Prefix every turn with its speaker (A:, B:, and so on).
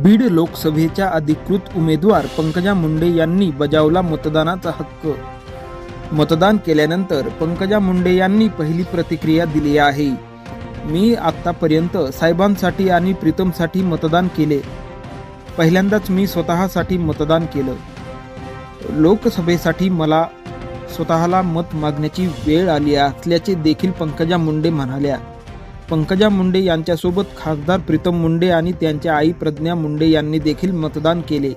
A: बीड लोकसभेच्या अधिकृत उमेदवार पंकजा मुंडे यांनी बजावला मतदानाचा हक्क। मतदान केल्यानंतर पंकजा मुंडे यांनी पहिली प्रतिक्रिया दिली आहे। मी आतापर्यंत साहेबांसाठी आणि प्रीतमसाठी मतदान केले। पहिल्यांदाच मी स्वतःसाठी मतदान केलं। लोकसभेसाठी मला स्वतःला मत मागण्याची वेळ आली असल्याचे देखील पंकजा मुंडे म्हणाल्या। पंकजा मुंडे यांच्यासोबत खासदार प्रीतम मुंडे आणि त्यांच्या आई प्रज्ञा मुंडे यांनी देखील मतदान केले।